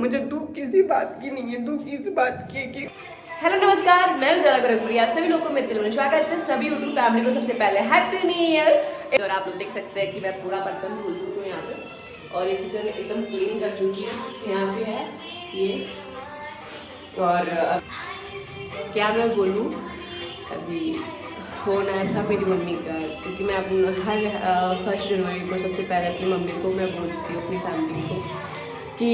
मुझे दुख किसी बात की नहीं है, दुख इस बात की कि हेलो नमस्कार, मैं उजाला गोरखपुरी। आप सभी लोगों को मेरे चैनल में स्वागत करते हैं। सभी यूट्यूब फैमिली को सबसे पहले हैप्पी न्यू ईयर। और आप लोग देख सकते हैं कि मैं पूरा बर्तन धुल चुकी हूँ यहाँ पे, और ये किचन एकदम क्लीन कर चुकी हूँ। यहाँ पे है ये, और क्या मैं बोलूँ, अभी फ़ोन आया था मेरी मम्मी का, क्योंकि मैं हर 1 जनवरी को सबसे पहले अपनी मम्मी को मैं बोलती हूँ, अपनी फैमिली को, कि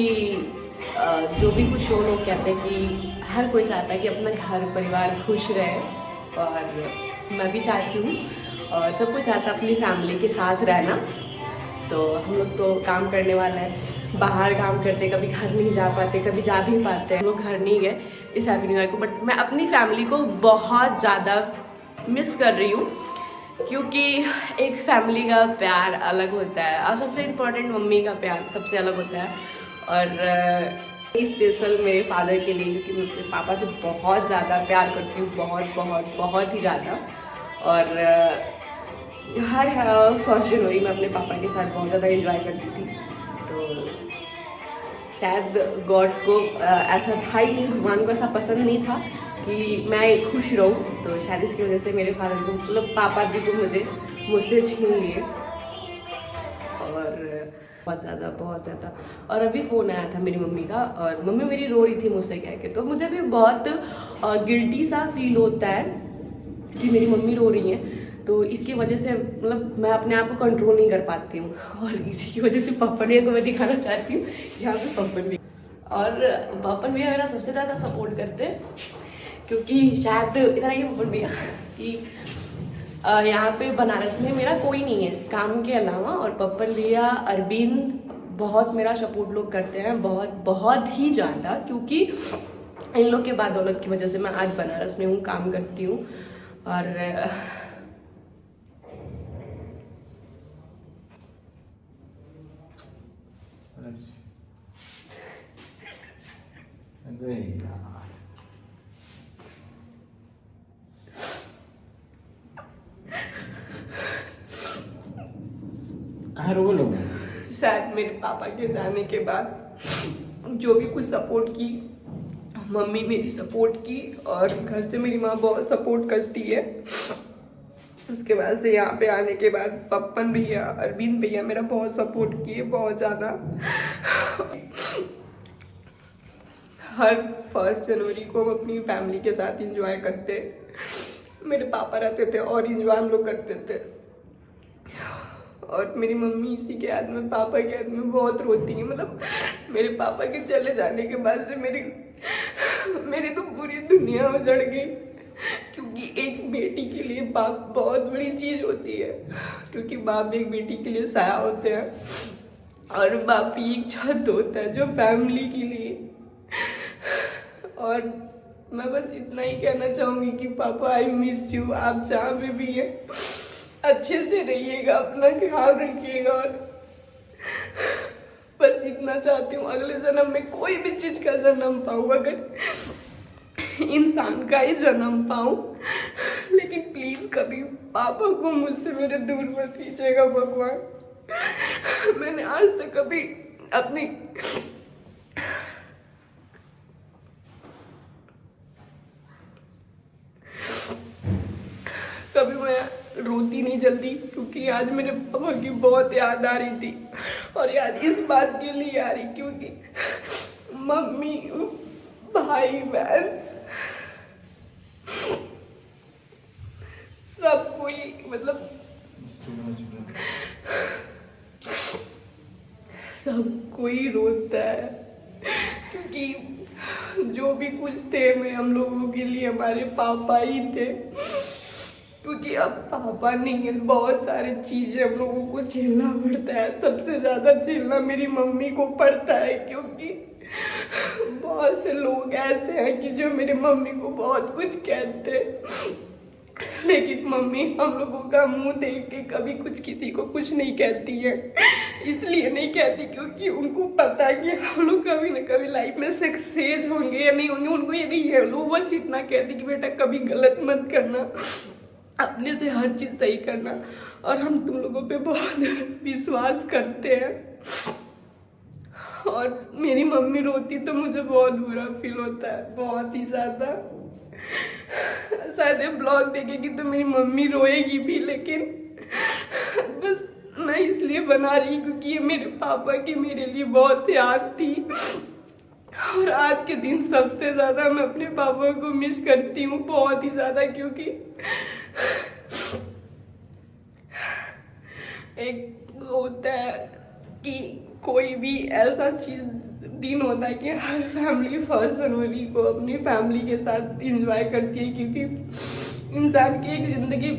जो भी कुछ हो, लोग कहते हैं कि हर कोई चाहता है कि अपना घर परिवार खुश रहे, और मैं भी चाहती हूँ, और सब कोई चाहता है अपनी फैमिली के साथ रहना। तो हम लोग तो काम करने वाला है, बाहर काम करते, कभी घर नहीं जा पाते, कभी जा भी पाते हैं। हम लोग घर नहीं गए इस हैप्पी न्यू ईयर को, बट मैं अपनी फैमिली को बहुत ज़्यादा मिस कर रही हूँ, क्योंकि एक फैमिली का प्यार अलग होता है, और सबसे इम्पोर्टेंट मम्मी का प्यार सबसे अलग होता है। और स्पेशल मेरे फादर के लिए, क्योंकि मैं अपने पापा से बहुत ज़्यादा प्यार करती हूँ, बहुत बहुत बहुत ही ज़्यादा। और हर 1 जनवरी में अपने पापा के साथ बहुत ज़्यादा एंजॉय करती थी। तो शायद गॉड को ऐसा था ही नहीं, भगवान को ऐसा पसंद नहीं था कि मैं खुश रहूँ, तो शायद इसकी वजह से मेरे फादर को, मतलब पापा जी को मुझसे छीन लिए, और बहुत ज़्यादा। और अभी फ़ोन आया था मेरी मम्मी का, और मम्मी मेरी रो रही थी मुझसे कह के, तो मुझे भी बहुत गिल्टी सा फील होता है कि मेरी मम्मी रो रही है। तो इसकी वजह से मतलब मैं अपने आप को कंट्रोल नहीं कर पाती हूँ, और इसी की वजह से पप्पन भैया को मैं दिखाना चाहती हूँ यहाँ पे पप्पन भैया। और पप्पन भैया मेरा सबसे ज़्यादा सपोर्ट करते हैं, क्योंकि शायद इधर आइए पप्पन भैया, कि यहाँ पे बनारस में मेरा कोई नहीं है काम के अलावा, और पप्पन भैया, अरविंद बहुत मेरा सपोर्ट लोग करते हैं, बहुत बहुत ही ज़्यादा, क्योंकि इन लोग के बदौलत की वजह से मैं आज बनारस में हूँ, काम करती हूँ। और शायद मेरे पापा के जाने के बाद जो भी कुछ सपोर्ट की, मम्मी मेरी सपोर्ट की, और घर से मेरी माँ बहुत सपोर्ट करती है। उसके बाद से यहाँ पे आने के बाद पप्पन भैया, अरविंद भैया मेरा बहुत सपोर्ट किए, बहुत ज़्यादा। हर 1 जनवरी को हम अपनी फैमिली के साथ इंजॉय करते, मेरे पापा रहते थे और इंजॉय हम लोग करते थे। और मेरी मम्मी इसी के याद में, पापा के याद में बहुत रोती है। मतलब मेरे पापा के चले जाने के बाद से मेरी तो पूरी दुनिया उजड़ गई, क्योंकि एक बेटी के लिए बाप बहुत बड़ी चीज़ होती है, क्योंकि बाप एक बेटी के लिए साया होते हैं, और बाप ही एक छत होता है जो फैमिली के लिए। और मैं बस इतना ही कहना चाहूँगी कि पापा आई मिस यू, आप जहाँ पे भी हैं अच्छे से रहिएगा, अपना ख्याल रखिएगा। और बस इतना चाहती हूँ, अगले जन्म में कोई भी चीज़ का जन्म पाऊँ, अगर इंसान का ही जन्म पाऊँ, लेकिन प्लीज़ कभी पापा को मुझसे मेरे दूर मत कीजिएगा भगवान। मैंने आज तक कभी अपनी मैं रोती नहीं जल्दी, क्योंकि आज मेरे पापा की बहुत याद आ रही थी, और याद इस बात के लिए आ रही क्योंकि मम्मी, भाई बहन सब कोई, मतलब सब कोई रोता है, क्योंकि जो भी कुछ थे मैं हम लोगों के लिए हमारे पापा ही थे। क्योंकि अब पापा नहीं है, बहुत सारी चीज़ें हम लोगों को झेलना पड़ता है। सबसे ज़्यादा झेलना मेरी मम्मी को पड़ता है, क्योंकि बहुत से लोग ऐसे हैं कि जो मेरी मम्मी को बहुत कुछ कहते हैं, लेकिन मम्मी हम लोगों का मुंह देख के कभी कुछ किसी को कुछ नहीं कहती है। इसलिए नहीं कहती क्योंकि उनको पता है कि हम लोग कभी ना कभी लाइफ में सक्सेस होंगे या नहीं होंगे। उनको ये नहीं है, लोग बस इतना कहती कि बेटा कभी गलत मत करना, अपने से हर चीज़ सही करना, और हम तुम लोगों पे बहुत विश्वास करते हैं। और मेरी मम्मी रोती तो मुझे बहुत बुरा फील होता है, बहुत ही ज़्यादा। शायद ये ब्लॉग देखेगी तो मेरी मम्मी रोएगी भी, लेकिन बस मैं इसलिए बना रही क्योंकि ये मेरे पापा की मेरे लिए बहुत याद थी। और आज के दिन सबसे ज़्यादा मैं अपने पापा को मिस करती हूँ, बहुत ही ज़्यादा, क्योंकि एक होता है कि कोई भी ऐसा चीज़ दिन होता है कि हर फैमिली 1 जनवरी को अपनी फैमिली के साथ एंजॉय करती है, क्योंकि इंसान की एक ज़िंदगी,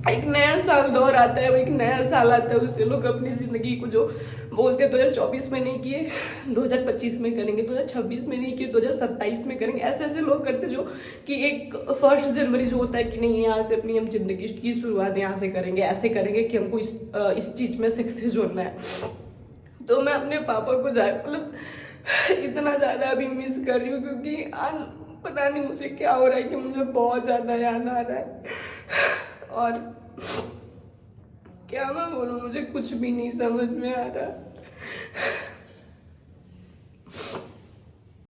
एक नया साल दौर आता है, वो एक नया साल आता है, उससे लोग अपनी ज़िंदगी को जो बोलते हैं 2024 में नहीं किए 2025 में करेंगे, 2026 में नहीं किए 2027 में करेंगे, ऐसे ऐसे लोग करते जो कि एक 1 जनवरी जो होता है कि नहीं यहाँ से अपनी हम जिंदगी की शुरुआत यहाँ से करेंगे, ऐसे करेंगे कि हमको इस चीज़ में सक्सेस होना है। तो मैं अपने पापा को मतलब इतना ज़्यादा अभी मिस कर रही हूँ, क्योंकि आज पता नहीं मुझे क्या हो रहा है कि मुझे बहुत ज़्यादा याद आ रहा है। और क्या मैं बोलूँ, मुझे कुछ भी नहीं समझ में आ रहा।